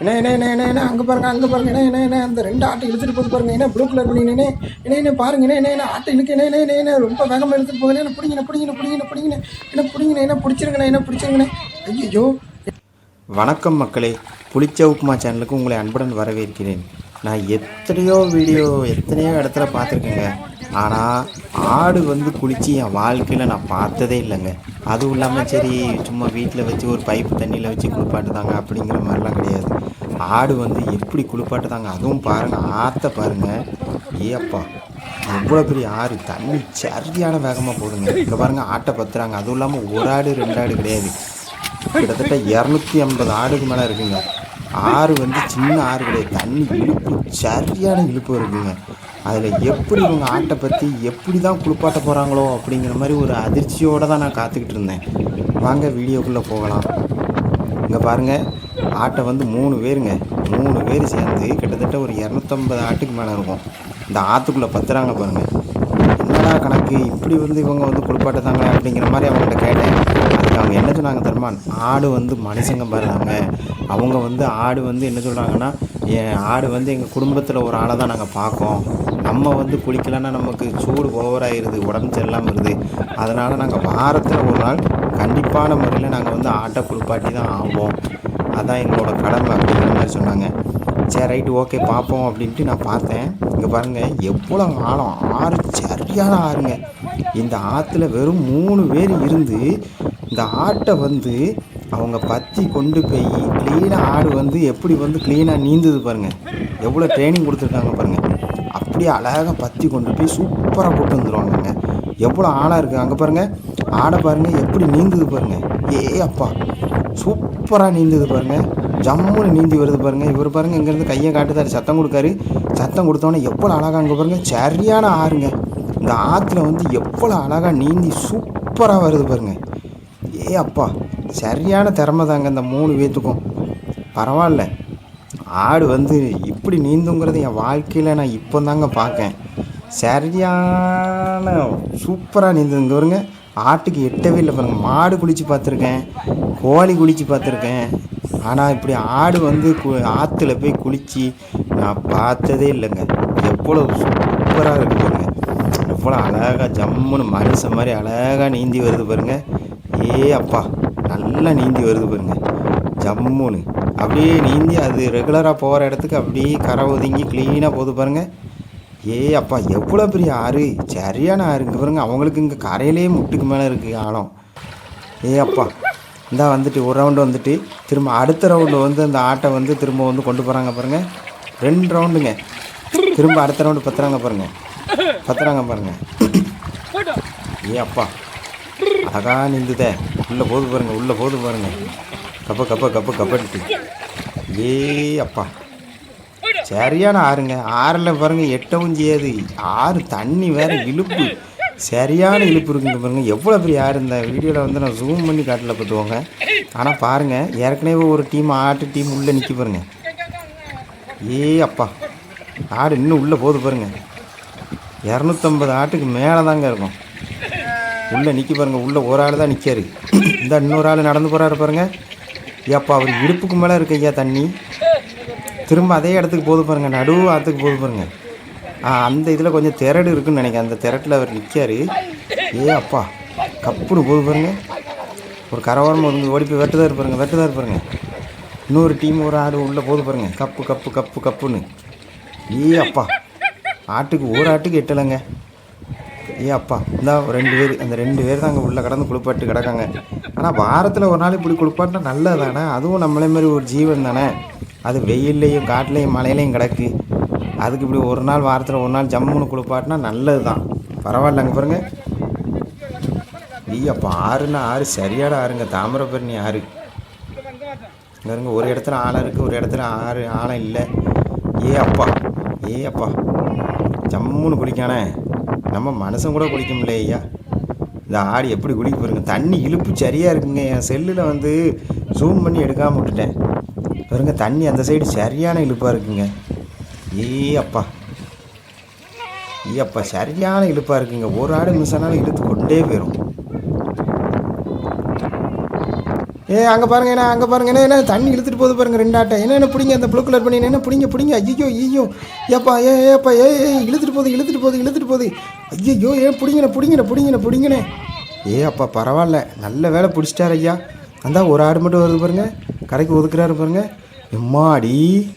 என்ன அங்கே பாருங்க என்ன அந்த 2 ஆட்டை இழுத்துட்டு போது பாருங்க என்ன ப்ளூ கலர் பண்ணி என்ன பாருங்க என்ன ஆட்டை இழுக்கு என்ன ரொம்ப வேகமாக எடுத்துகிட்டு போகுது என்ன பிடிங்கண்ணே என்ன பிடிச்சிருங்கண்ணே ஐயோ. வணக்கம் மக்களே, புளிச்ச உப்புமா சேனலுக்கு உங்களை அன்புடன் வரவேற்கிறேன். நான் எத்தனையோ இடத்துல பார்த்துருக்கேங்க. ஆனால் ஆடு குளித்து என் வாழ்க்கையில் நான் பார்த்ததே இல்லைங்க. அதுவும் இல்லாமல் சரி சும்மா வீட்டில் வச்சு ஒரு பைப்பு தண்ணியில் வச்சு குளிப்பாட்டுதாங்க அப்படிங்கிற மாதிரிலாம் கிடையாது. ஆடு எப்படி குளிப்பாட்டுதாங்க. அதுவும் பாருங்கள், ஆற்றை பாருங்கள். ஏப்பா எவ்வளோ பெரிய ஆறு, தண்ணி சரியான வேகமாக போடுங்க. இங்கே பாருங்கள், ஆட்டை பத்துறாங்க. அதுவும் இல்லாமல் ஒரு ஆடு 2 ஆடு கிடையாது, கிட்டத்தட்ட 250 ஆடுக்கு மேலே இருக்குங்க. ஆறு சின்ன ஆறு கிடையாது, தண்ணி இழுப்பு சரியான இழுப்பு இருக்குங்க. அதில் எப்படி இவங்க ஆட்டை பற்றி எப்படி தான் குளிப்பாட்ட போகிறாங்களோ அப்படிங்கிற மாதிரி ஒரு அதிர்ச்சியோடு தான் நான் காத்துக்கிட்டு இருந்தேன். வாங்க வீடியோக்குள்ளே போகலாம். இங்கே பாருங்கள், ஆட்டை 3 பேருங்க, 3 பேர் சேர்ந்து கிட்டத்தட்ட ஒரு 250 ஆட்டுக்கு மேலே இருக்கும். இந்த ஆற்றுக்குள்ளே பத்துறாங்க பாருங்கள். என்னடா கணக்கு, இப்படி இவங்க குளிப்பாட்டுதாங்க அப்படிங்கிற மாதிரி அவங்கள்ட்ட கேட்டேன். அதுக்கு அவங்க என்ன சொன்னாங்க தெரியுமா, ஆடு மனுஷங்க பாருங்க. அவங்க ஆடு என்ன சொல்கிறாங்கன்னா, ஆடு எங்கள் குடும்பத்தில் ஒரு ஆளை தான் நாங்கள் பார்க்கோம். நம்ம குளிக்கலைன்னா நமக்கு சூடு ஓவராகிடுது, உடம்பு சரியில்லாமல் வருது. அதனால் நாங்கள் வாரத்தில் ஒரு நாள் கண்டிப்பான முறையில் நாங்கள் ஆட்டை குளிப்பாட்டி தான் ஆவோம். அதான் எங்களோட கடமை அப்படிங்கிற மாதிரி சொன்னாங்க. சரி ரைட்டு ஓகே பார்ப்போம் அப்படின்ட்டு நான் பார்த்தேன். இங்கே பாருங்கள் எவ்வளோ ஆழம், ஆறு சரியான ஆறுங்க. இந்த ஆற்றுல வெறும் 3 பேர் இருந்து இந்த ஆட்டை அவங்க பற்றி கொண்டு போய் க்ளீனாக ஆடு எப்படி க்ளீனாக நீந்துது பாருங்கள். எவ்வளோ ட்ரைனிங் கொடுத்துருக்காங்க பாருங்கள். அப்படியே அழகாக பற்றி கொண்டு போய் சூப்பராக போட்டு வந்துடுவாங்கங்க. எவ்வளோ ஆழம் இருக்குது அங்கே பாருங்கள். ஆடை பாருங்கள் எப்படி நீந்துது பாருங்கள். அப்பா சூப்பராக நீந்துது பாருங்கள். ஜம்முன்னு நீந்தி வருது பாருங்கள். இவர் பாருங்கள் இங்கேருந்து கையை காட்டுதாரு, சத்தம் கொடுக்காரு. சத்தம் கொடுத்தோன்னே எவ்வளோ அழகாக அங்கே பாருங்கள் சரியான ஆறுங்க. இந்த ஆற்றுல எவ்வளோ அழகாக நீந்தி சூப்பராக வருது பாருங்கள். அப்பா சரியான திறமை தாங்க இந்த 3 பேத்துக்கும். பரவாயில்ல, ஆடு இப்படி நீந்துங்கிறது என் வாழ்க்கையில் நான் இப்போ தாங்க பார்க்கேன். சரியான சூப்பராக நீந்துங்க. வருங்க ஆட்டுக்கு எட்டவே இல்லை பாருங்கள். மாடு குளித்து பார்த்துருக்கேன், கோழி குளித்து பார்த்துருக்கேன். ஆனால் இப்படி ஆடு ஆற்றுல போய் குளித்து நான் பார்த்ததே இல்லைங்க. எவ்வளோ சூப்பராக இருக்குது பாருங்க. எவ்வளோ அழகாக ஜம்முன்னு மனுஷன் மாதிரி அழகாக நீந்தி வருது பாருங்கள். அப்பா நல்லா நீந்தி வருது பாருங்க. ஜம்முன்னு அப்படியே நீந்தி அது ரெகுலராக போகிற இடத்துக்கு அப்படியே கரை ஒதுங்கி க்ளீனாக போகுது பாருங்கள். அப்பா எவ்வளோ பெரிய ஆறு, சரியான ஆறுங்க பாருங்க. அவங்களுக்கு இங்கே கரையிலே முட்டுக்கு மேலே இருக்குது ஆழம். அப்பா இந்தா ஒரு ரவுண்டு திரும்ப அடுத்த ரவுண்டு அந்த ஆட்டை திரும்ப கொண்டு போகிறாங்க பாருங்கள். 2 ரவுண்டுங்க. திரும்ப அடுத்த ரவுண்டு பத்துறாங்க பாருங்கள். அப்பா அழகா நீந்துதே. உள்ளே போகுது பாருங்கள். கப்படிட்டு. அப்பா சரியான ஆறுங்க. ஆறில் பாருங்கள் எட்டவும் செய்யாது. ஆறு தண்ணி வேறு இழுப்பு, சரியான இழுப்பு இருக்குங்க பாருங்கள். எவ்வளோ பெரிய ஆறு. இந்த வீடியோவில் நான் ஜூம் பண்ணி காட்டில் பார்த்துவோங்க. ஆனால் பாருங்கள், ஏற்கனவே ஒரு டீம் ஆட்டு டீம் உள்ளே நிற்க பாருங்கள். அப்பா ஆடு இன்னும் உள்ளே போகுது பாருங்கள். 250 ஆட்டுக்கு மேலே தாங்க இருக்கும். உள்ளே நிற்க பாருங்கள். உள்ளே ஒரு ஆள் தான் நிற்காரு. இந்த இன்னொரு ஆள் நடந்து போகிறாரு பாருங்கள். அப்பா அவர் இடுப்புக்கு மேலே இருக்கு ஐயா தண்ணி. திரும்ப அதே இடத்துக்கு போகுது பாருங்கள், நடுவு ஆற்றுக்கு போகுது பாருங்கள். அந்த இதில் கொஞ்சம் திரடு இருக்குன்னு நினைக்கிறேன். அந்த திரட்டில் அவர் நிற்காரு. அப்பா கப்புன்னு போகுது பாருங்கள். ஒரு கரவாரம் ஓடி போய் வெட்டுதாரு பாருங்கள். இன்னொரு டீம் ஒரு ஆடு உள்ளே போகுது பாருங்கள். கப்புன்னு. அப்பா ஆட்டுக்கு ஒரு ஆட்டுக்கு எட்டலைங்க. அப்பா இந்த 2 பேர், அந்த 2 பேர் தான் அங்கே உள்ளே கடந்து குளிப்பாட்டு கிடக்காங்க. ஆனால் வாரத்தில் ஒரு நாள் இப்படி குளிப்பாட்டினா நல்லது தானே. அதுவும் நம்மளே மாதிரி ஒரு ஜீவன் தானே. அது வெயில்லையும் காட்டிலையும் மழையிலையும் கிடக்கு. அதுக்கு இப்படி ஒரு நாள் வாரத்தில் ஒரு நாள் ஜம்முன்னு குளிப்பாட்டினா நல்லது தான். பரவாயில்லங்க பாருங்கள். அப்பா ஆறுன்னா ஆறு சரியான ஆறுங்க. தாமிரபரணி ஆறு பாருங்க. ஒரு இடத்துல ஆழம் இருக்குது, ஒரு இடத்துல ஆழம் இல்லை. அப்பா ஜம்முன்னு குளிக்கானே. நம்ம மனுஷன் கூட குளிக்க முடியல ஐயா. இந்த ஆடு எப்படி குளிக்க பாருங்க. தண்ணி இழுப்பு சரியாக இருக்குங்க. என் செல்லில் ஜூம் பண்ணி எடுக்காமல் விட்டுட்டேன் பாருங்க. தண்ணி அந்த சைடு சரியான இழுப்பாக இருக்குங்க. அப்பா சரியான இழுப்பாக இருக்குங்க. ஒரு ஆடு மிஸ் ஆனாலும் இழுத்து கொண்டே போயிடும். அங்கே பாருங்க என்ன அங்கே பாருங்க என்ன தண்ணி இழுத்துட்டு போகுது பாருங்க 2 ஆட்டை என்ன பிடிங்க அந்த ப்ளூ கலர் பண்ணி என்ன பிடிங்க ஐயோ ஏப்பா ஏப்பா இழுத்துட்டு போகுது ஐயோ பிடிங்கண்ணே அப்பா பரவாயில்ல நல்ல வேலை பிடிச்சிட்டார் ஐயா. அந்த ஒரு ஆடு மட்டும் வருது பாருங்க, கரைக்கு ஒதுக்குறாரு பாருங்க. எம்மாடி